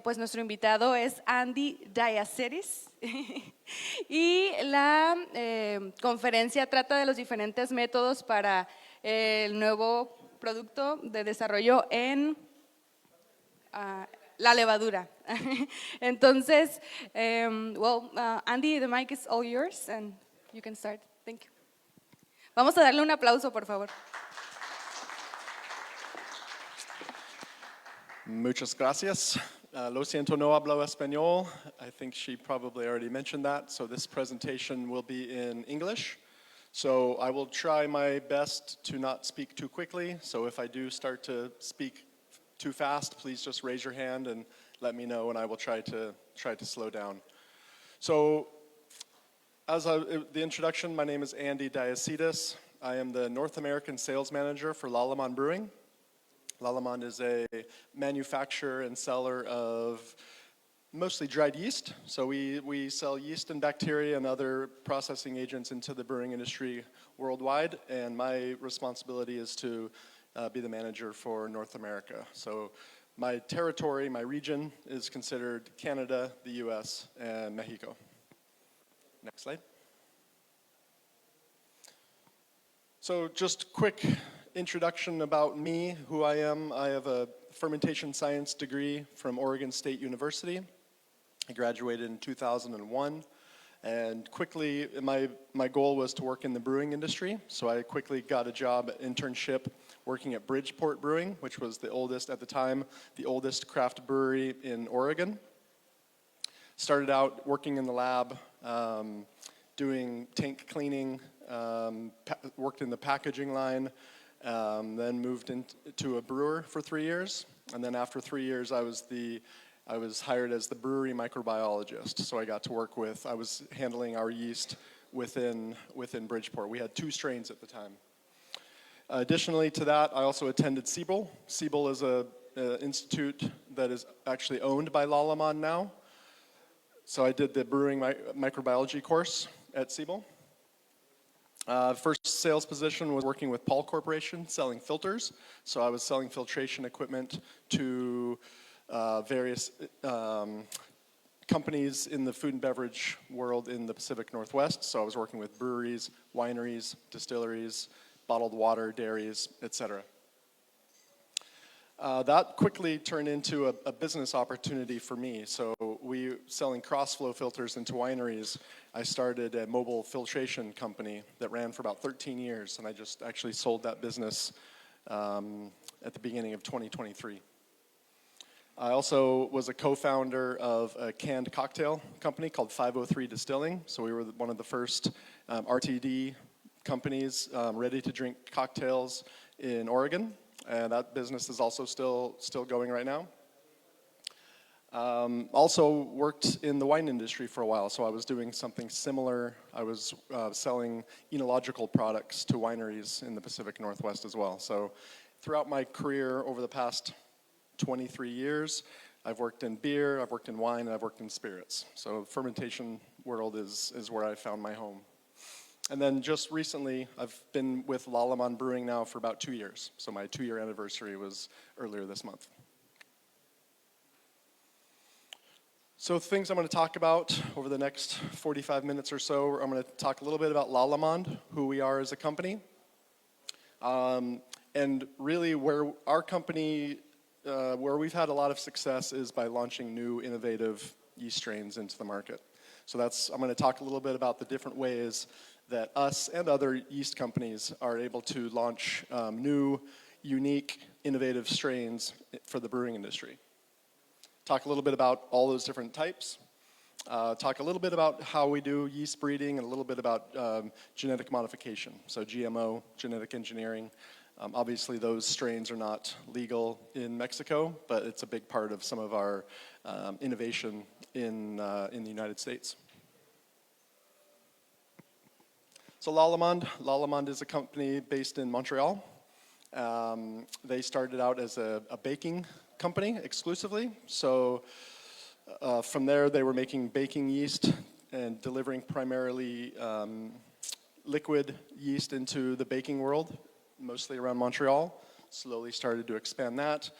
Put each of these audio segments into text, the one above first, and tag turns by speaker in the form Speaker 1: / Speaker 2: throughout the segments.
Speaker 1: pues nuestro invitado es Andy Diaceris y la conferencia trata de los diferentes métodos para el nuevo producto de desarrollo en la levadura. Entonces, Andy, the mic is all yours and you can start. Thank you. Vamos a darle un aplauso, por favor.
Speaker 2: Muchas gracias. Lo siento, no hablo español. I think she probably already mentioned that. So this presentation will be in English. So I will try my best to not speak too quickly. So if I do start to speak too fast, please just raise your hand and let me know, and I will try to slow down. So as the introduction, my name is Andy Diacetis. I am the North American Sales Manager for Lallemand Brewing. Lallemand is a manufacturer and seller of mostly dried yeast. So we sell yeast and bacteria and other processing agents into the brewing industry worldwide, and my responsibility is to be the manager for North America. So my territory, my region, is considered Canada, the US, and Mexico. Next slide. So just quick introduction about me, who I am. I have a fermentation science degree from Oregon State University. I graduated in 2001, and quickly my goal was to work in the brewing industry, so I quickly got a job internship working at Bridgeport Brewing, which was the oldest at the time, the oldest craft brewery in Oregon. Started out working in the lab, doing tank cleaning, worked in the packaging line, then moved into a brewer for 3 years, and then after 3 years I was hired as the brewery microbiologist. So I got to work with, I was handling our yeast within Bridgeport. We had 2 strains at the time. Additionally to that, I also attended Siebel. Siebel is an institute that is actually owned by Lallemand now. So I did the brewing microbiology course at Siebel. First sales position was working with Paul Corporation, selling filters. So I was selling filtration equipment to various companies in the food and beverage world in the Pacific Northwest. So I was working with breweries, wineries, distilleries, bottled water, dairies, etc. That quickly turned into a business opportunity for me. So selling cross-flow filters into wineries, I started a mobile filtration company that ran for about 13 years, and I just actually sold that business at the beginning of 2023. I also was a co-founder of a canned cocktail company called 503 Distilling. So we were one of the first RTD companies, ready-to-drink cocktails in Oregon. And that business is also still going right now. Also worked in the wine industry for a while, so I was doing something similar. I was selling enological products to wineries in the Pacific Northwest as well. So throughout my career over the past 23 years, I've worked in beer, I've worked in wine, and I've worked in spirits. So the fermentation world is where I found my home. And then just recently, I've been with Lallemand Brewing now for about 2 years. So my 2-year anniversary was earlier this month. So things I'm going to talk about over the next 45 minutes or so, I'm going to talk a little bit about Lallemand, who we are as a company, and really where our company, where we've had a lot of success is by launching new innovative yeast strains into the market. So I'm going to talk a little bit about the different ways that us and other yeast companies are able to launch new, unique, innovative strains for the brewing industry. Talk a little bit about all those different types. Talk a little bit about how we do yeast breeding and a little bit about genetic modification, so GMO, genetic engineering. Obviously, those strains are not legal in Mexico, but it's a big part of some of our innovation in the United States. So Lallemand is a company based in Montreal. They started out as a baking company exclusively. So from there, they were making baking yeast and delivering primarily liquid yeast into the baking world, mostly around Montreal. Slowly started to expand that.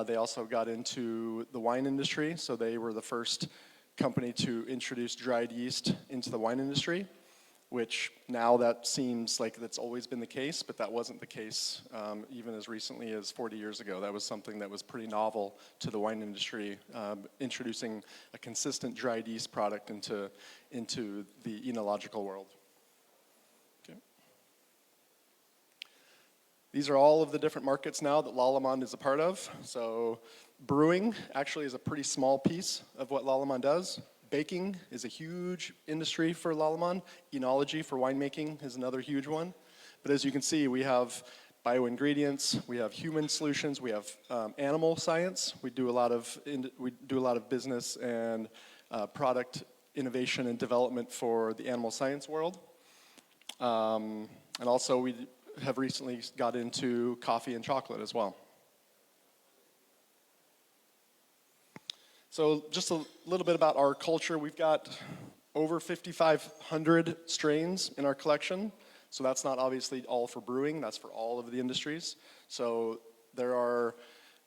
Speaker 2: They also got into the wine industry, so they were the first company to introduce dried yeast into the wine industry, which now that seems like that's always been the case, but that wasn't the case even as recently as 40 years ago. That was something that was pretty novel to the wine industry, introducing a consistent dried yeast product into the enological world. Okay. These are all of the different markets now that Lallemand is a part of. So brewing actually is a pretty small piece of what Lallemand does. Baking is a huge industry for Lallemand. Enology for winemaking is another huge one. But as you can see, we have bioingredients, we have human solutions, we have animal science. We do a lot of business and product innovation and development for the animal science world. And also we have recently got into coffee and chocolate as well. So just a little bit about our culture. We've got over 5,500 strains in our collection. So that's not obviously all for brewing, that's for all of the industries. So there are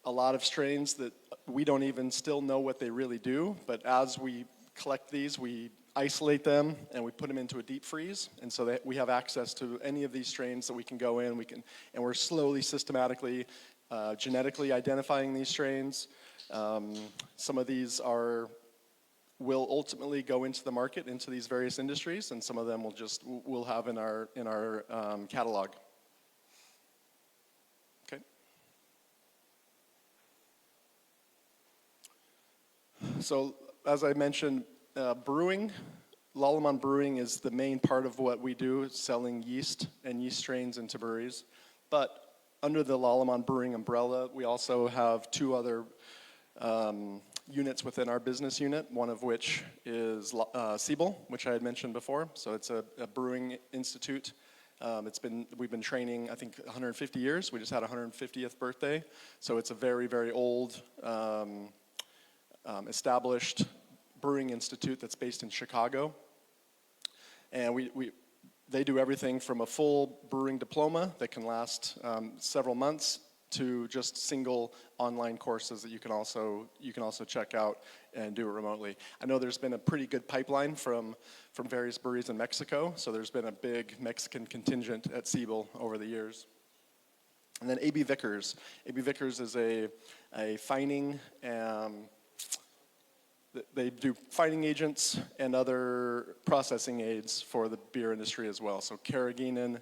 Speaker 2: a lot of strains that we don't even still know what they really do, but as we collect these, we isolate them and we put them into a deep freeze, and so that we have access to any of these strains that we can go in, and we're slowly, systematically, genetically identifying these strains. Some of these will ultimately go into the market, into these various industries, and some of them we'll have in our catalog. Okay. So as I mentioned, brewing, Lallemand Brewing is the main part of what we do, selling yeast and yeast strains into breweries. But under the Lallemand Brewing umbrella, we also have two other units within our business unit, one of which is Siebel, which I had mentioned before. So it's a brewing institute. We've been training, I think, 150 years. We just had 150th birthday. So it's a very, very old, established brewing institute that's based in Chicago. And they do everything from a full brewing diploma that can last several months to just single online courses that you can also check out and do it remotely. I know there's been a pretty good pipeline from various breweries in Mexico, so there's been a big Mexican contingent at Siebel over the years. And then AB Vickers. AB Vickers is a fining. They do fining agents and other processing aids for the beer industry as well. So carrageenan,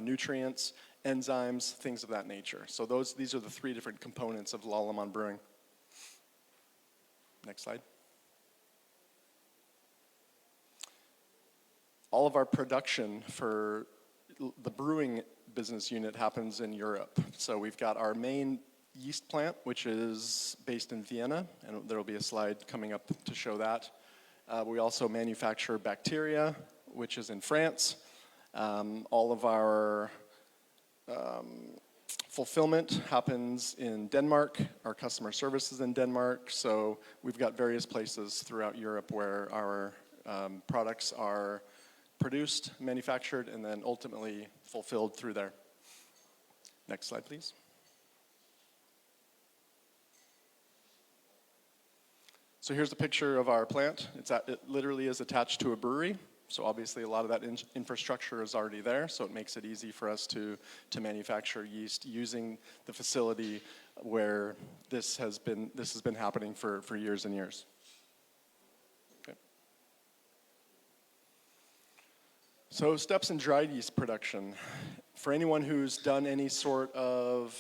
Speaker 2: nutrients, enzymes, things of that nature. So these are the three different components of Lallemand Brewing. Next slide. All of our production for the brewing business unit happens in Europe. So we've got our main yeast plant, which is based in Vienna, and there will be a slide coming up to show that. We also manufacture bacteria, which is in France. All of our fulfillment happens in Denmark. Our customer service is in Denmark. So we've got various places throughout Europe where our products are produced, manufactured, and then ultimately fulfilled through there. Next slide, please. So here's a picture of our plant. It literally is attached to a brewery. So obviously a lot of that infrastructure is already there, so it makes it easy for us to manufacture yeast using the facility where this has been happening for years and years. Okay. So steps in dried yeast production. For anyone who's done any sort of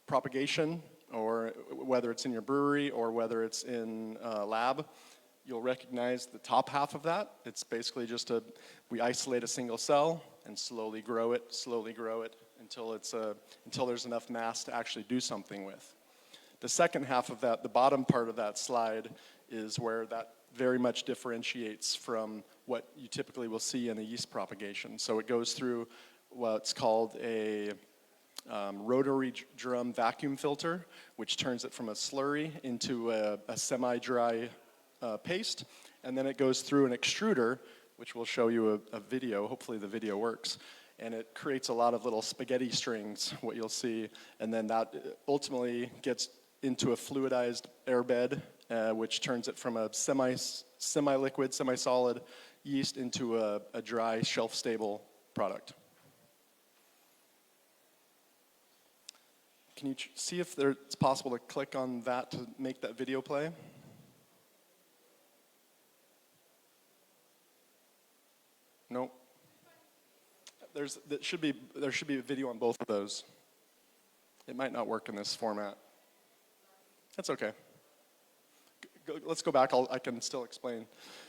Speaker 2: propagation, or whether it's in your brewery or whether it's in a lab, you'll recognize the top half of that. It's basically we isolate a single cell and slowly grow it until there's enough mass to actually do something with. The second half of that, the bottom part of that slide, is where that very much differentiates from what you typically will see in a yeast propagation. So it goes through what's called a rotary drum vacuum filter, which turns it from a slurry into a semi-dry paste, and then it goes through an extruder, which will show you a video. Hopefully the video works, and it creates a lot of little spaghetti strings, what you'll see, and then that ultimately gets into a fluidized air bed, which turns it from a semi-liquid, semi-solid yeast into a dry, shelf-stable product. Can you see if it's possible to click on that to make that video play? No. There should be a video on both of those. It might not work in this format. That's okay. Let's go back. I can still explain.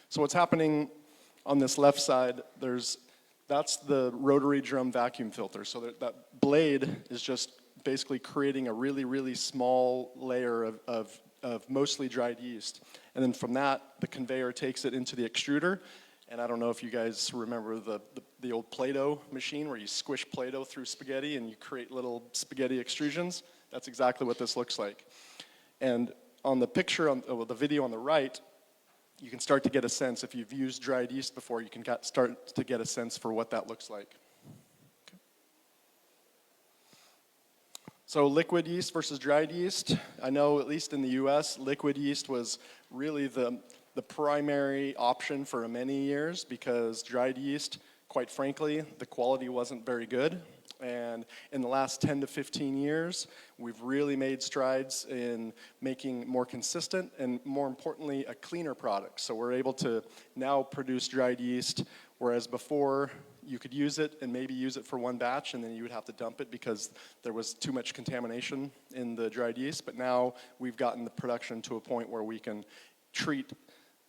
Speaker 2: So what's happening on this left side? That's the rotary drum vacuum filter. So that blade is just basically creating a really, really small layer of mostly dried yeast. And then from that, the conveyor takes it into the extruder. And I don't know if you guys remember the old Play-Doh machine where you squish Play-Doh through spaghetti and you create little spaghetti extrusions. That's exactly what this looks like. And on the picture, the video on the right, you can start to get a sense. If you've used dried yeast before, you can start to get a sense for what that looks like. So liquid yeast versus dried yeast. I know, at least in the US, liquid yeast was really the primary option for many years because dried yeast, quite frankly, the quality wasn't very good. And in the last 10 to 15 years, we've really made strides in making more consistent and, more importantly, a cleaner product. So we're able to now produce dried yeast, whereas before you could use it and maybe use it for one batch and then you would have to dump it because there was too much contamination in the dried yeast. But now we've gotten the production to a point where we can treat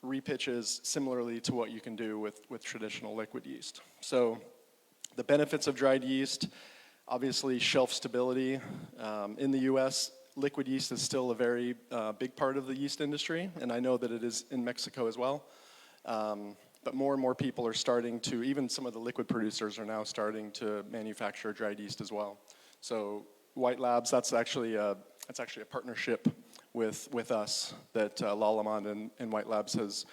Speaker 2: repitches similarly to what you can do with traditional liquid yeast. So the benefits of dried yeast, obviously shelf stability. In the US, liquid yeast is still a very big part of the yeast industry, and I know that it is in Mexico as well. But more and more people are starting to, even some of the liquid producers are now starting to manufacture dried yeast as well. So White Labs, that's actually a partnership with us that Lalamond and White Labs has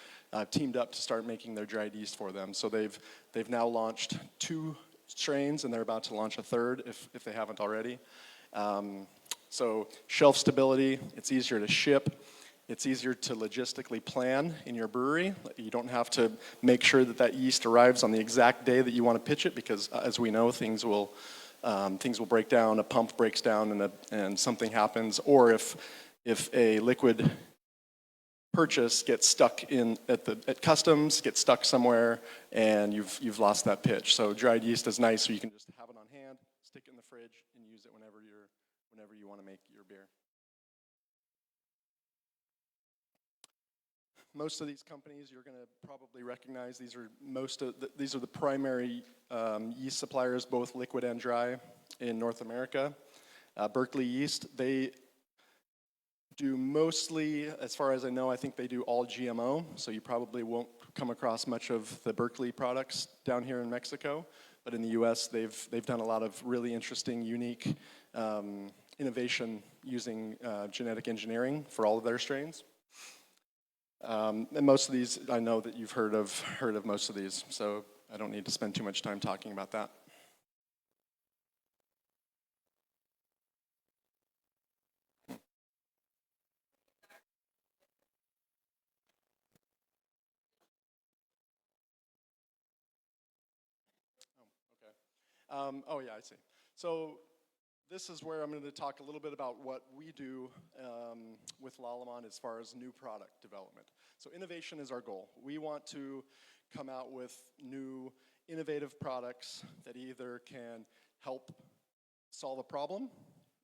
Speaker 2: teamed up to start making their dried yeast for them. So they've now launched 2 strains, and they're about to launch a 3rd if they haven't already. So shelf stability, it's easier to ship. It's easier to logistically plan in your brewery. You don't have to make sure that yeast arrives on the exact day that you want to pitch it because, as we know, things will break down. A pump breaks down and something happens. Or if a liquid purchase gets stuck at customs, gets stuck somewhere, and you've lost that pitch. So dried yeast is nice, so you can just have it on hand, stick it in the fridge, and use it whenever you want to make your beer. Most of these companies you're going to probably recognize. These are the primary yeast suppliers, both liquid and dry, in North America. Berkeley Yeast, they do mostly, as far as I know, I think they do all GMO, so you probably won't come across much of the Berkeley products down here in Mexico. But in the US, they've done a lot of really interesting, unique innovation using genetic engineering for all of their strains. And most of these, I know that you've heard of most of these, so I don't need to spend too much time talking about that. Oh, yeah, I see. So this is where I'm going to talk a little bit about what we do with Lalamond as far as new product development. So innovation is our goal. We want to come out with new innovative products that either can help solve a problem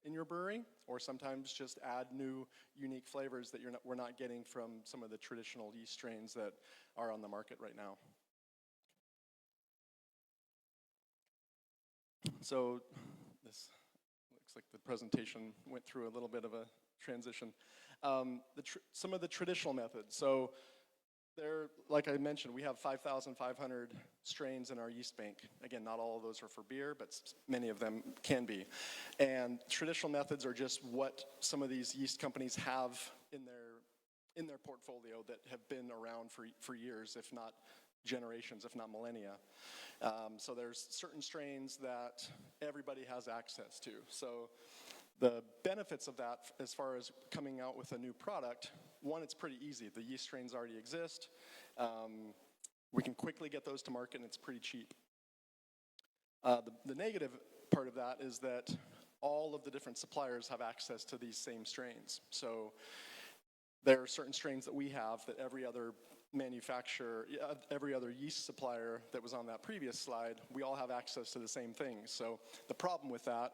Speaker 2: in your brewery or sometimes just add new unique flavors that we're not getting from some of the traditional yeast strains that are on the market right now. So this looks like the presentation went through a little bit of a transition. Some of the traditional methods. So like I mentioned, we have 5,500 strains in our yeast bank. Again, not all of those are for beer, but many of them can be. And traditional methods are just what some of these yeast companies have in their portfolio that have been around for years, if not generations, if not millennia. So there's certain strains that everybody has access to. So The benefits of that, as far as coming out with a new product, one, it's pretty easy. The yeast strains already exist. We can quickly get those to market, and it's pretty cheap. The negative part of that is that all of the different suppliers have access to these same strains. So there are certain strains that we have that every other manufacturer, every other yeast supplier that was on that previous slide, we all have access to the same things. So the problem with that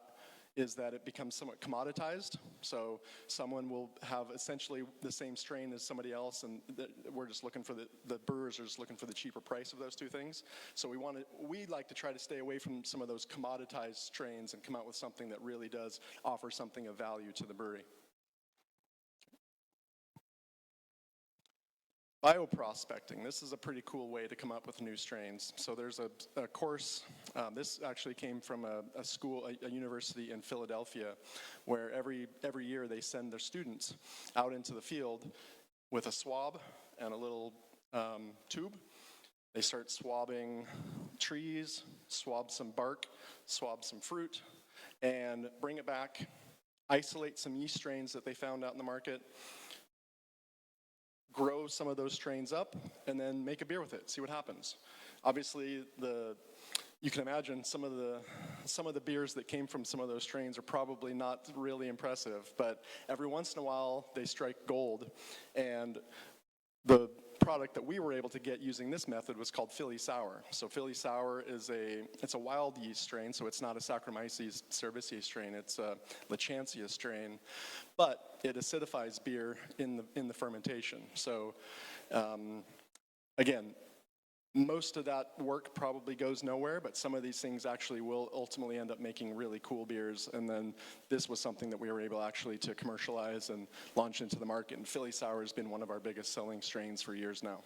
Speaker 2: is that it becomes somewhat commoditized. So someone will have essentially the same strain as somebody else, and we're just looking for the brewers are just looking for the cheaper price of those two things. So we like to try to stay away from some of those commoditized strains and come out with something that really does offer something of value to the brewery. Bioprospecting. This is a pretty cool way to come up with new strains. So there's a course, this actually came from a school, a university in Philadelphia, where every year they send their students out into the field with a swab and a little tube. They start swabbing trees, swab some bark, swab some fruit, and bring it back, isolate some yeast strains that they found out in the market, grow some of those strains up, and then make a beer with it, see what happens. Obviously, you can imagine some of the beers that came from some of those strains are probably not really impressive, but every once in a while they strike gold. And the product that we were able to get using this method was called Philly Sour. So Philly Sour is it's a wild yeast strain, so it's not a Saccharomyces cerevisiae strain, it's a Lachantia strain, but it acidifies beer in the fermentation. So again, most of that work probably goes nowhere, but some of these things actually will ultimately end up making really cool beers. And then this was something that we were able actually to commercialize and launch into the market. And Philly Sour has been one of our biggest selling strains for years now.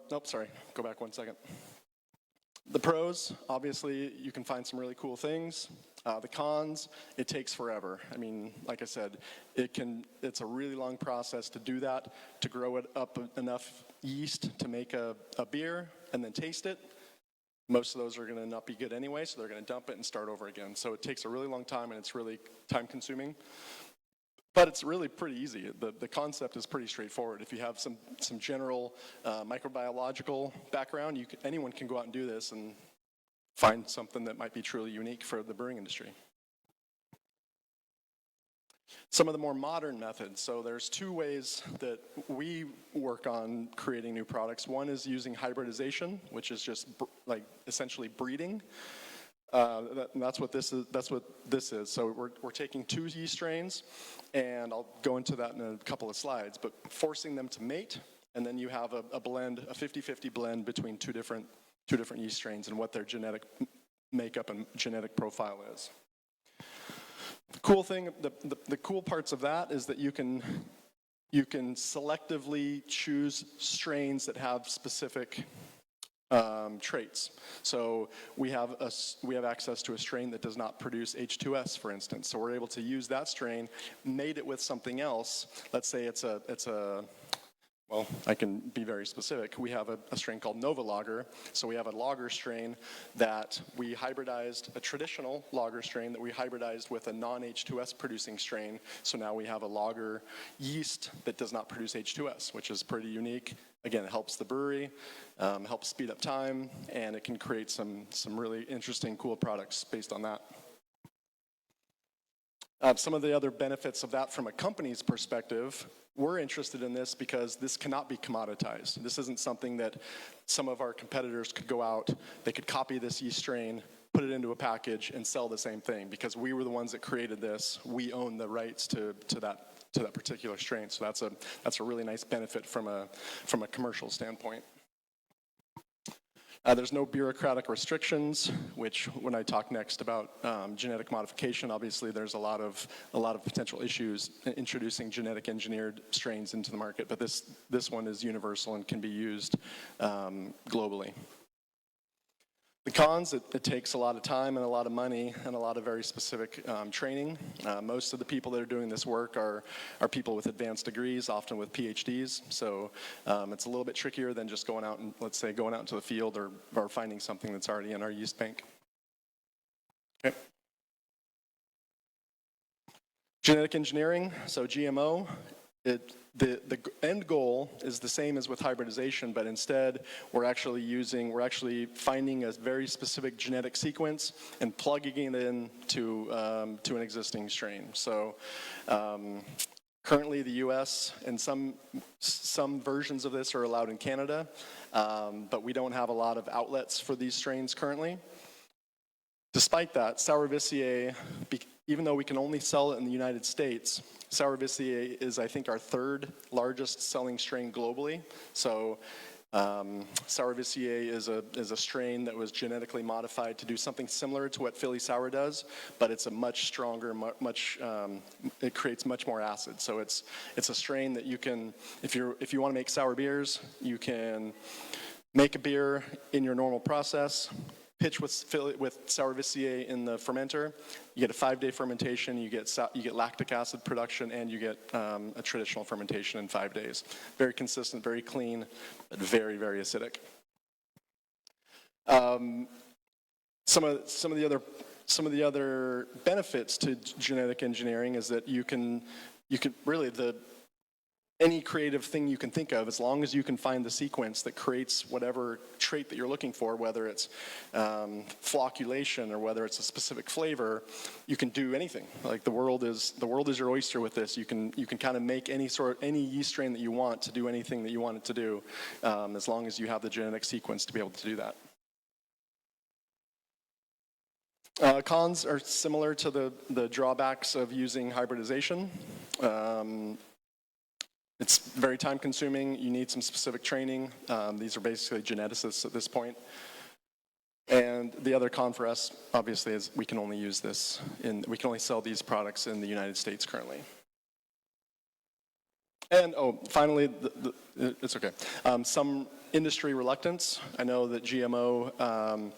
Speaker 2: Nope, sorry, go back one second. The pros, obviously, you can find some really cool things. The cons, it takes forever. I mean, like I said, it's a really long process to do that, to grow it up enough yeast to make a beer and then taste it. Most of those are going to not be good anyway, so they're going to dump it and start over again. So it takes a really long time, and it's really time consuming. But it's really pretty easy. The concept is pretty straightforward. If you have some general microbiological background, anyone can go out and do this and find something that might be truly unique for the brewing industry. Some of the more modern methods. So there's two ways that we work on creating new products. One is using hybridization, which is just like essentially breeding. That's what this is. So we're taking two yeast strains, and I'll go into that in a couple of slides, but forcing them to mate, and then you have a blend, a 50-50 blend between two different yeast strains and what their genetic makeup and genetic profile is. The cool thing, the cool parts of that is that you can selectively choose strains that have specific traits. So we have access to a strain that does not produce H2S, for instance. So we're able to use that strain, mate it with something else. Let's say it's a well, I can be very specific. We have a strain called Nova Lager. So we have a lager strain that we hybridized, a traditional lager strain that we hybridized with a non-H2S producing strain. So now we have a lager yeast that does not produce H2S, which is pretty unique. Again, it helps the brewery, helps speed up time, and it can create some really interesting, cool products based on that. Some of the other benefits of that from a company's perspective, we're interested in this because this cannot be commoditized. This isn't something that some of our competitors could go out, they could copy this yeast strain, put it into a package, and sell the same thing. Because we were the ones that created this, we own the rights to that particular strain. So that's a really nice benefit from a commercial standpoint. There's no bureaucratic restrictions, which when I talk next about genetic modification, obviously there's a lot of potential issues introducing genetic engineered strains into the market, but this one is universal and can be used globally. The cons, it takes a lot of time and a lot of money and a lot of very specific training. Most of the people that are doing this work are people with advanced degrees, often with PhDs. So it's a little bit trickier than just going out and, let's say, going out into the field or finding something that's already in our yeast bank. Okay. Genetic engineering, so GMO, the end goal is the same as with hybridization, but instead we're actually finding a very specific genetic sequence and plugging it in to an existing strain. So currently the US and some versions of this are allowed in Canada, but we don't have a lot of outlets for these strains currently. Despite that, Sourvisier, even though we can only sell it in the United States, Sourvisier is, I think, our third largest selling strain globally. So Sourvisier is a strain that was genetically modified to do something similar to what Philly Sour does, but it's a much stronger, it creates much more acid. So it's a strain that you can, if you want to make sour beers, you can make a beer in your normal process, pitch with Sourvisier in the fermenter. You get a 5-day fermentation, you get lactic acid production, and you get a traditional fermentation in 5 days. Very consistent, very clean, but very, very acidic. Some of the other benefits to genetic engineering is that you can really any creative thing you can think of, as long as you can find the sequence that creates whatever trait that you're looking for, whether it's flocculation or whether it's a specific flavor, you can do anything. Like the world is your oyster with this. You can kind of make any yeast strain that you want to do anything that you want it to do, as long as you have the genetic sequence to be able to do that. Cons are similar to the drawbacks of using hybridization. It's very time consuming. You need some specific training. These are basically geneticists at this point. And the other con for us, obviously, is we can only sell these products in the United States currently. And finally, it's okay. Some industry reluctance. I know that GMO,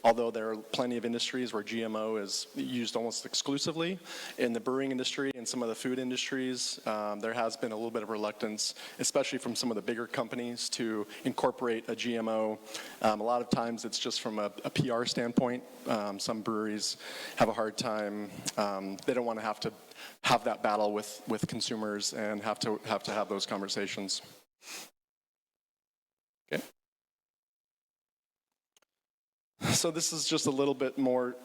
Speaker 2: although there are plenty of industries where GMO is used almost exclusively, in the brewing industry and some of the food industries, there has been a little bit of reluctance, especially from some of the bigger companies, to incorporate a GMO. A lot of times it's just from a PR standpoint. Some breweries have a hard time. They don't want to have that battle with consumers and have to have those conversations. Okay. So this is just a little bit more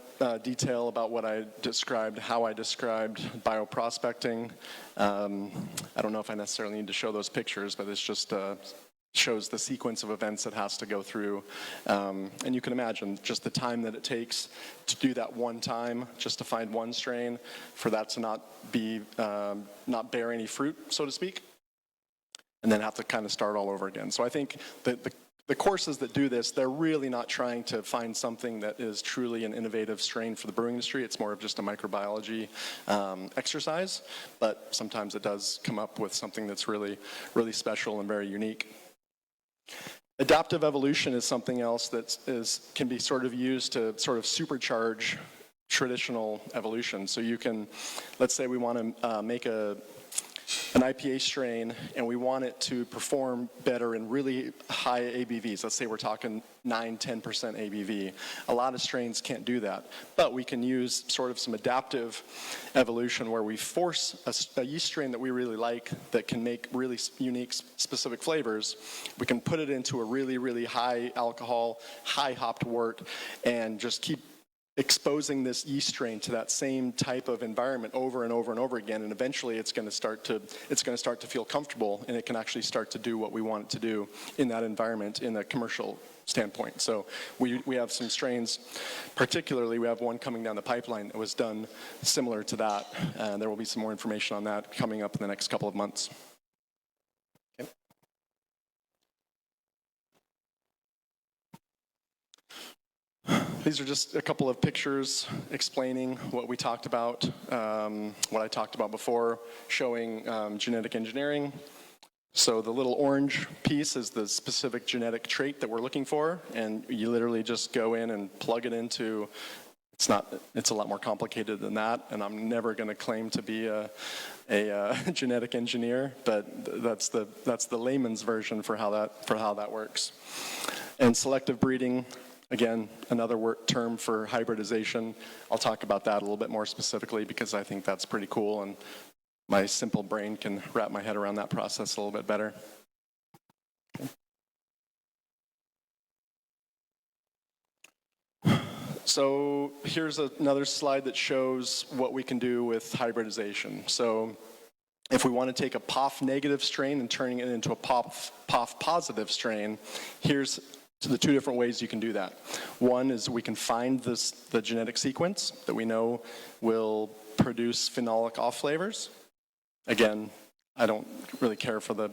Speaker 2: detail about what I described, how I described bioprospecting. I don't know if I necessarily need to show those pictures, but it's just shows the sequence of events it has to go through. And you can imagine just the time that it takes to do that one time, just to find one strain, for that to not bear any fruit, so to speak, and then have to kind of start all over again. So I think that the courses that do this, they're really not trying to find something that is truly an innovative strain for the brewing industry. It's more of just a microbiology exercise, but sometimes it does come up with something that's really, really special and very unique. Adaptive evolution is something else that can be sort of used to sort of supercharge traditional evolution. So you can, let's say we want to make an IPA strain and we want it to perform better in really high ABVs. Let's say we're talking 9-10% ABV. A lot of strains can't do that, but we can use sort of some adaptive evolution where we force a yeast strain that we really like that can make really unique specific flavors. We can put it into a really, really high alcohol, high hopped wort, and just keep exposing this yeast strain to that same type of environment over and over and over again, and eventually it's going to start to feel comfortable, and it can actually start to do what we want it to do in that environment in a commercial standpoint. So we have some strains, particularly we have one coming down the pipeline that was done similar to that, and there will be some more information on that coming up in the next couple of months. Okay. These are just a couple of pictures explaining what we talked about, what I talked about before, showing genetic engineering. So the little orange piece is the specific genetic trait that we're looking for, and you literally just go in and plug it into, it's a lot more complicated than that, and I'm never going to claim to be a genetic engineer, but that's the layman's version for how that works. And selective breeding, again, another term for hybridization. I'll talk about that a little bit more specifically because I think that's pretty cool and my simple brain can wrap my head around that process a little bit better. So here's another slide that shows what we can do with hybridization. So if we want to take a POF negative strain and turning it into a POF positive strain, here's the two different ways you can do that. One is we can find the genetic sequence that we know will produce phenolic off flavors. Again, I don't really care for the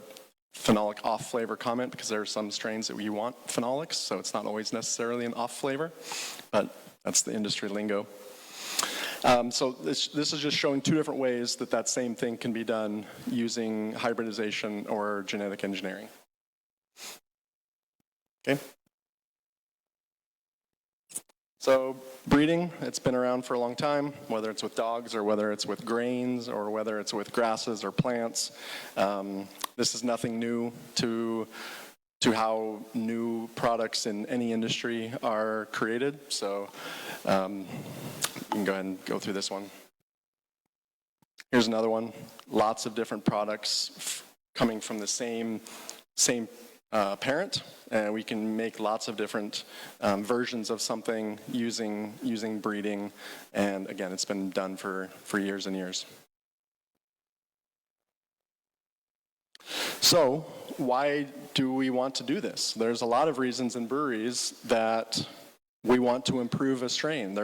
Speaker 2: phenolic off flavor comment because there are some strains that you want phenolics, so it's not always necessarily an off flavor, but that's the industry lingo. So this is just showing two different ways that that same thing can be done using hybridization or genetic engineering. Okay. So breeding, it's been around for a long time, whether it's with dogs or whether it's with grains or whether it's with grasses or plants. This is nothing new to how new products in any industry are created. So you can go ahead and go through this one. Here's another one. Lots of different products coming from the same parent, and we can make lots of different versions of something using breeding. And again, it's been done for years and years. So why do we want to do this? There's a lot of reasons in breweries that we want to improve a strain.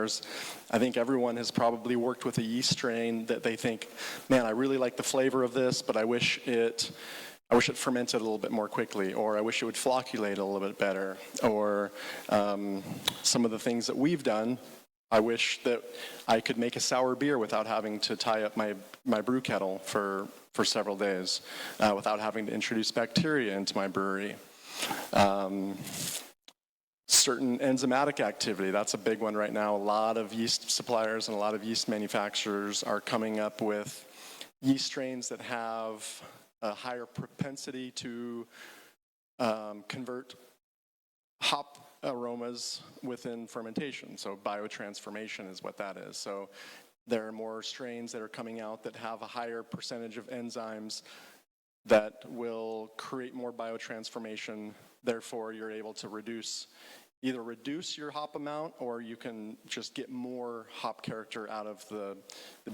Speaker 2: I think everyone has probably worked with a yeast strain that they think, man, I really like the flavor of this, but I wish it fermented a little bit more quickly, or I wish it would flocculate a little bit better, or some of the things that we've done, I wish that I could make a sour beer without having to tie up my brew kettle for several days, without having to introduce bacteria into my brewery. Certain enzymatic activity, that's a big one right now. A lot of yeast suppliers and a lot of yeast manufacturers are coming up with yeast strains that have a higher propensity to convert hop aromas within fermentation. So biotransformation is what that is. So there are more strains that are coming out that have a higher percentage of enzymes that will create more biotransformation. Therefore, you're able to either reduce your hop amount, or you can just get more hop character out of the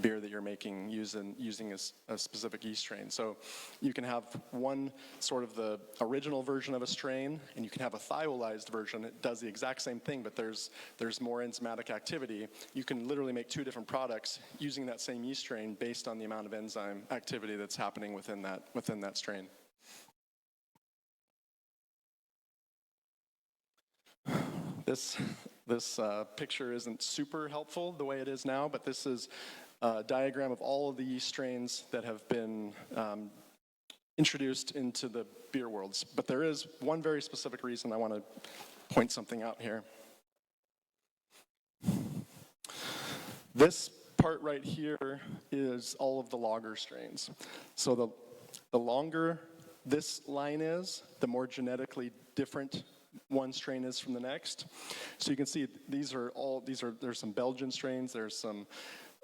Speaker 2: beer that you're making using a specific yeast strain. So you can have one sort of the original version of a strain, and you can have a thiolyzed version. It does the exact same thing, but there's more enzymatic activity. You can literally make two different products using that same yeast strain based on the amount of enzyme activity that's happening within that strain. This picture isn't super helpful the way it is now, but this is a diagram of all of the yeast strains that have been introduced into the beer worlds. But there is one very specific reason I want to point something out here. This part right here is all of the lager strains. So the longer this line is, the more genetically different one strain is from the next. So you can see there's some Belgian strains, there's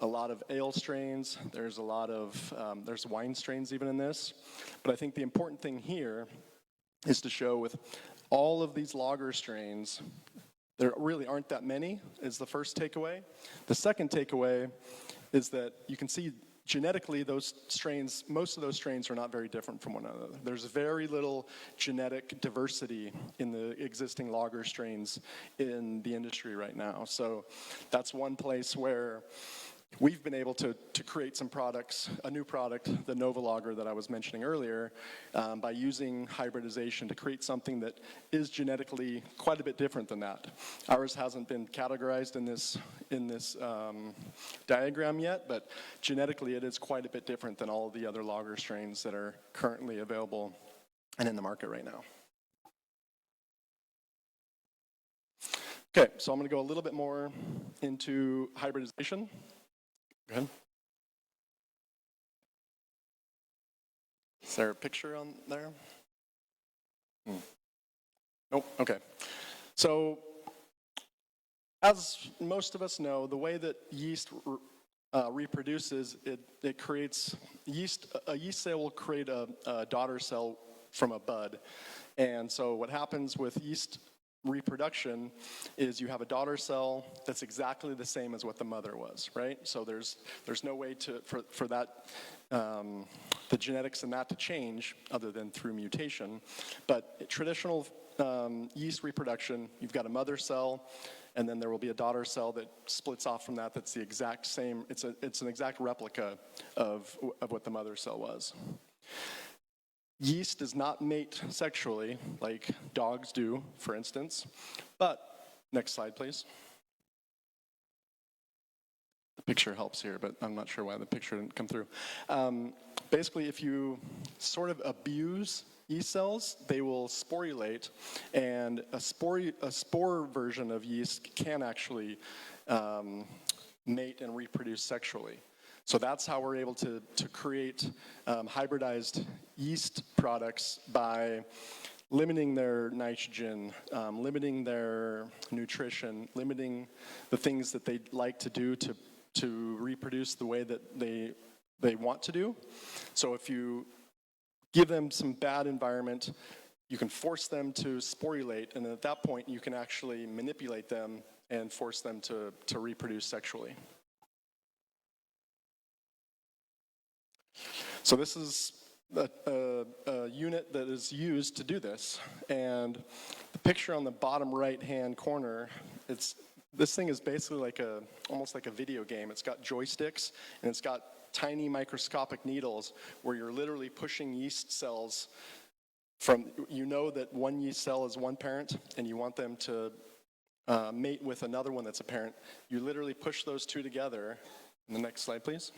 Speaker 2: a lot of ale strains, there's a lot of there's wine strains even in this. But I think the important thing here is to show with all of these lager strains, there really aren't that many, is the first takeaway. The second takeaway is that you can see genetically, most of those strains are not very different from one another. There's very little genetic diversity in the existing lager strains in the industry right now. So that's one place where we've been able to create some products, a new product, the Nova Lager that I was mentioning earlier, by using hybridization to create something that is genetically quite a bit different than that. Ours hasn't been categorized in this diagram yet, but genetically it is quite a bit different than all of the other lager strains that are currently available and in the market right now. Okay, so I'm going to go a little bit more into hybridization. Go ahead. Is there a picture on there? Nope, okay. So As most of us know, the way that yeast reproduces, it creates a yeast cell will create a daughter cell from a bud. And so what happens with yeast reproduction is you have a daughter cell that's exactly the same as what the mother was, right? So there's no way for that, the genetics in that to change other than through mutation. But traditional yeast reproduction, you've got a mother cell, and then there will be a daughter cell that splits off from that that's the exact same, it's an exact replica of what the mother cell was. Yeast does not mate sexually like dogs do, for instance, but, next slide please. The picture helps here, but I'm not sure why the picture didn't come through. Basically, if you sort of abuse yeast cells, they will sporulate, and a spore version of yeast can actually mate and reproduce sexually. So that's how we're able to create hybridized yeast products by limiting their nitrogen, limiting their nutrition, limiting the things that they like to do to reproduce the way that they want to do. So if you give them some bad environment, you can force them to sporulate, and at that point you can actually manipulate them and force them to reproduce sexually. So this is a unit that is used to do this, and the picture on the bottom right-hand corner, this thing is basically almost like a video game. It's got joysticks, and it's got tiny microscopic needles where you're literally pushing yeast cells from, you know that one yeast cell is one parent, and you want them to mate with another one that's a parent. You literally push those two together. And the next slide, please.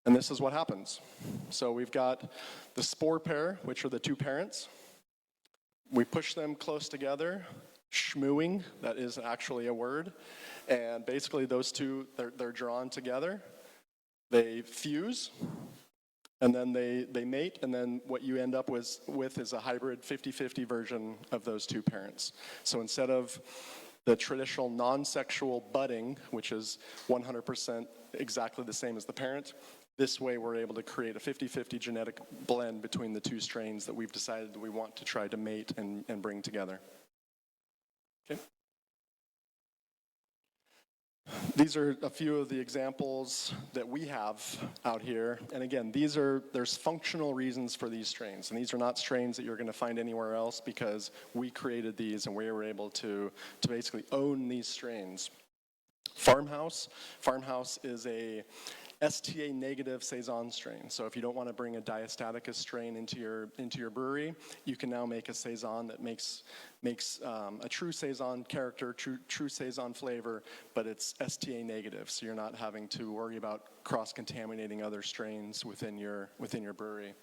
Speaker 2: And this is what happens. So we've got the spore pair, which are the two parents. We push them close together, schmooing, that is actually a word. And basically those two, they're drawn together. They fuse, and then they mate, and then what you end up with is a hybrid 50-50 version of those two parents. So instead of the traditional non-sexual budding, which is 100% exactly the same as the parent, this way we're able to create a 50-50 genetic blend between the two strains that we've decided that we want to try to mate and bring together. Okay. These are a few of the examples that we have out here. And again, there's functional reasons for these strains. And these are not strains that you're going to find anywhere else because we created these and we were able to basically own these strains. Farmhouse is a STA negative Saison strain. So if you don't want to bring a Diastaticus strain into your brewery, you can now make a Saison that makes a true Saison character, true Saison flavor, but it's STA negative. So you're not having to worry about cross-contaminating other strains within your brewery.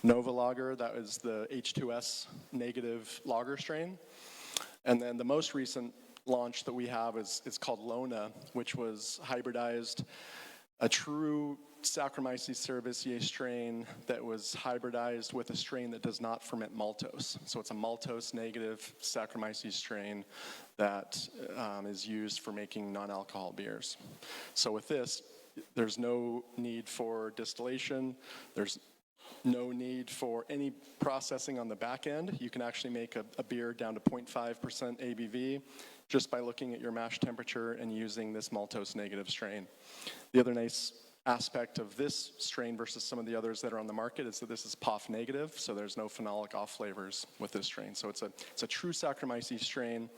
Speaker 2: Nova Lager, that is the H2S negative lager strain. And then the most recent launch that we have is called Lona, which was hybridized, a true Saccharomyces cerevisiae strain that was hybridized with a strain that does not ferment maltose. So it's a maltose negative Saccharomyces strain that is used for making non-alcohol beers. So with this, there's no need for distillation. There's no need for any processing on the back end. You can actually make a beer down to 0.5% ABV just by looking at your mash temperature and using this maltose negative strain. The other nice aspect of this strain versus some of the others that are on the market is that this is POF negative, so there's no phenolic off flavors with this strain. So it's a true Saccharomyces strain.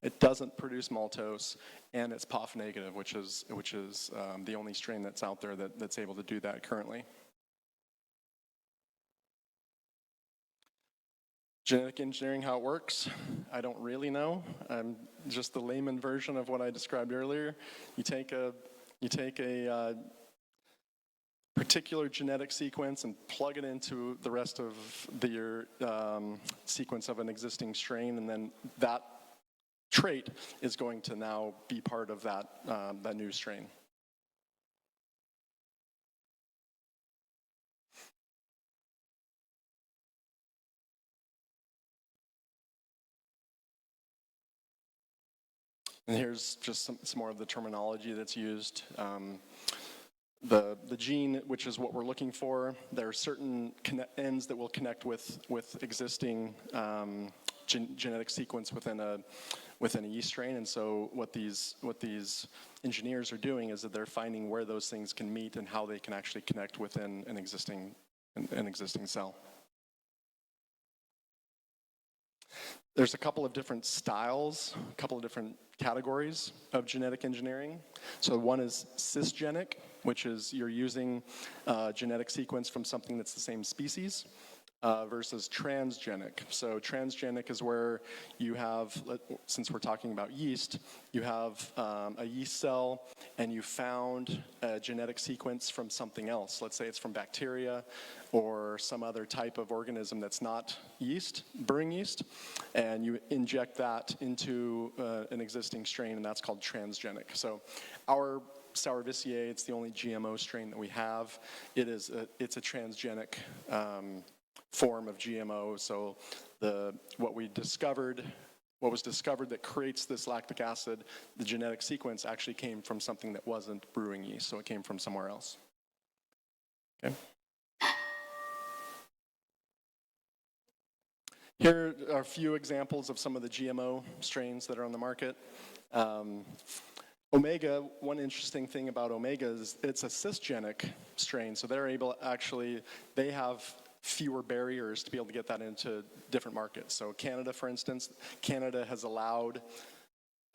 Speaker 2: It doesn't produce maltose, and it's POF negative, which is the only strain that's out there that's able to do that currently. Genetic engineering, how it works, I don't really know. I'm just the layman version of what I described earlier. You take a particular genetic sequence and plug it into the rest of your sequence of an existing strain, and then that trait is going to now be part of that new strain. And here's just some more of the terminology that's used. The gene, which is what we're looking for, there are certain ends that will connect with existing genetic sequence within a yeast strain. And so what these engineers are doing is that they're finding where those things can meet and how they can actually connect within an existing cell. There's a couple of different styles, a couple of different categories of genetic engineering. So one is cisgenic, which is you're using a genetic sequence from something that's the same species, versus transgenic. So transgenic is where you have, since we're talking about yeast, you have a yeast cell and you found a genetic sequence from something else. Let's say it's from bacteria or some other type of organism that's not yeast, brewing yeast, and you inject that into an existing strain, and that's called transgenic. So our Sourvisier, it's the only GMO strain that we have. It's a transgenic form of GMO. So what was discovered that creates this lactic acid, the genetic sequence actually came from something that wasn't brewing yeast, so it came from somewhere else. Okay. Here are a few examples of some of the GMO strains that are on the market. Omega, one interesting thing about Omega is it's a cisgenic strain, so they're able, actually, they have fewer barriers to be able to get that into different markets. So Canada, for instance, Canada has allowed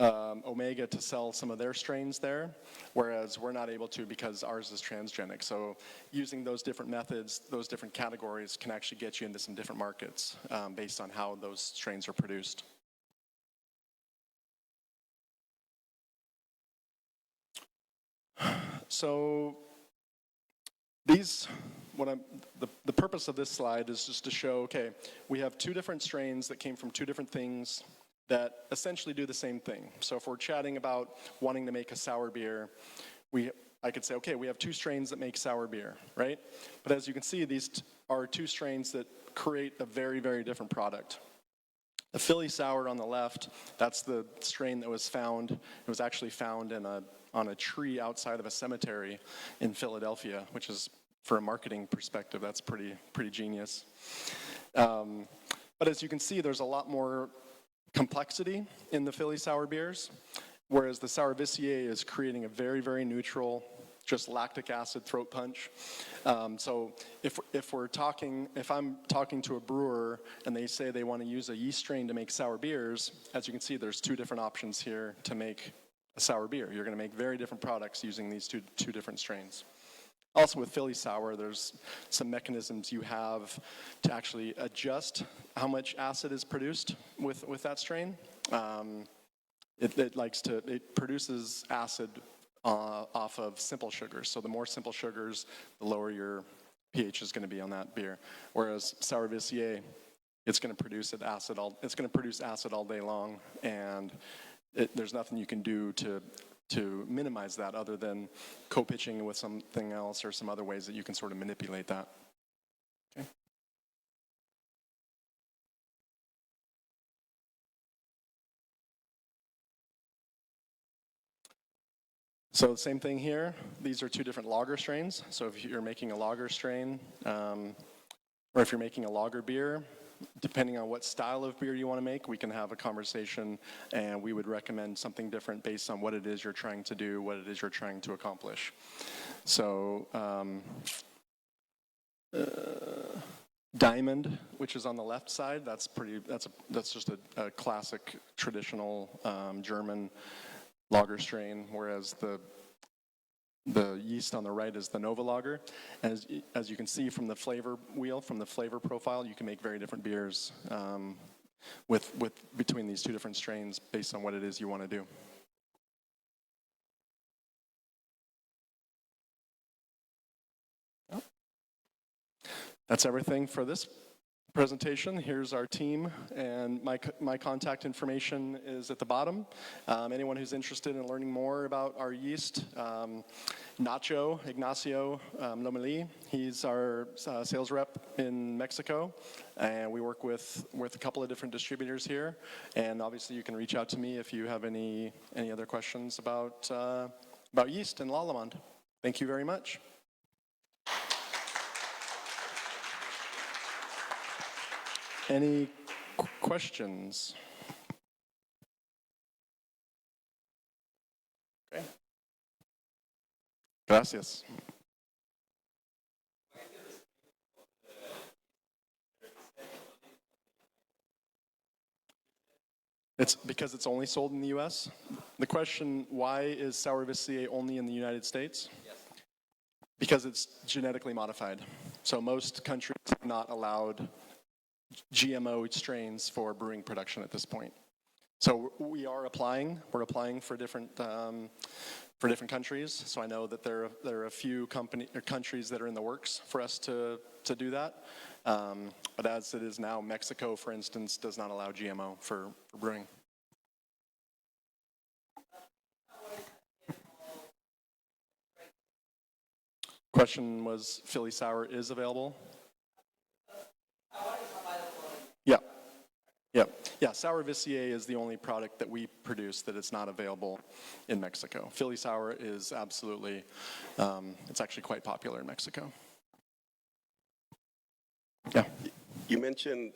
Speaker 2: Omega to sell some of their strains there, whereas we're not able to because ours is transgenic. So using those different methods, those different categories can actually get you into some different markets based on how those strains are produced. So the purpose of this slide is just to show, okay, we have two different strains that came from two different things that essentially do the same thing. So if we're chatting about wanting to make a sour beer, I could say, okay, we have two strains that make sour beer, right? But as you can see, these are two strains that create a very, very different product. The Philly Sour on the left, that's the strain that was found. It was actually found on a tree outside of a cemetery in Philadelphia, which is, for a marketing perspective, that's pretty genius. But as you can see, there's a lot more complexity in the Philly Sour beers, whereas the Sourvisier is creating a very, very neutral, just lactic acid throat punch. So if I'm talking to a brewer and they say they want to use a yeast strain to make sour beers, as you can see, there's two different options here to make a sour beer. You're going to make very different products using these two different strains. Also with Philly Sour, there's some mechanisms you have to actually adjust how much acid is produced with that strain. It produces acid off of simple sugars. So the more simple sugars, the lower your pH is going to be on that beer. Whereas Sourvisier, it's going to produce acid all day long, and there's nothing you can do to minimize that other than co-pitching with something else or some other ways that you can sort of manipulate that. Okay. So same thing here. These are two different lager strains. So if you're making a lager strain, or if you're making a lager beer, depending on what style of beer you want to make, we can have a conversation, and we would recommend something different based on what it is you're trying to do, what it is you're trying to accomplish. So Diamond, which is on the left side, that's just a classic traditional German lager strain, whereas the yeast on the right is the Nova lager. As you can see from the flavor wheel, from the flavor profile, you can make very different beers between these two different strains based on what it is you want to do. That's everything for this presentation. Here's our team, and my contact information is at the bottom. Anyone who's interested in learning more about our yeast, Ignacio Lomeli, he's our sales rep in Mexico, and we work with a couple of different distributors here. And obviously, you can reach out to me if you have any other questions about yeast and Lallemand. Thank you very much. Any questions? Okay. Gracias. It's because it's only sold in the U.S. The question, why is sour Vissier only in the United States? Yes. Because it's genetically modified. So most countries have not allowed GMO strains for brewing production at this point. So we're applying for different countries. So I know that there are a few countries that are in the works for us to do that. But as it is now, Mexico, for instance, does not allow GMO for brewing. Question was, Philly Sour is available? Yeah, Sour Vissier is the only product that we produce that is not available in Mexico. Philly Sour is absolutely, it's actually quite popular in Mexico. Yeah.
Speaker 3: You mentioned,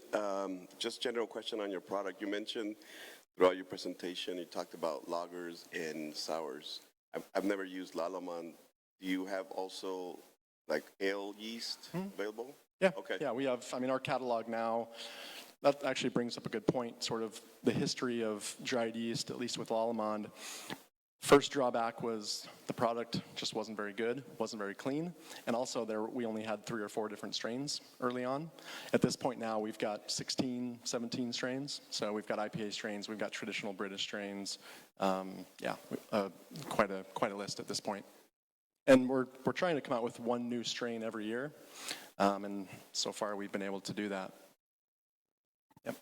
Speaker 3: just general question on your product, you mentioned throughout your presentation, you talked about lagers and sours. I've never used Lallemand. Do you have also like ale yeast available?
Speaker 2: Yeah,
Speaker 3: okay.
Speaker 2: Yeah, we have, our catalog now, that actually brings up a good point, sort of the history of dried yeast, at least with Lallemand. First drawback was the product just wasn't very good, wasn't very clean, and also we only had 3 or 4 different strains early on. At this point now, we've got 16, 17 strains, so we've got IPA strains, we've got traditional British strains, quite a list at this point. And we're trying to come out with 1 new strain every year, and so far we've been able to do that. Yep.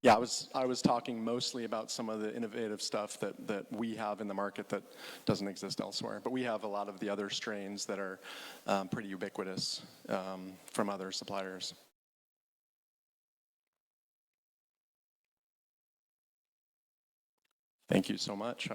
Speaker 2: Yeah, I was talking mostly about some of the innovative stuff that we have in the market that doesn't exist elsewhere. But we have a lot of the other strains that are pretty ubiquitous from other suppliers. Thank you so much.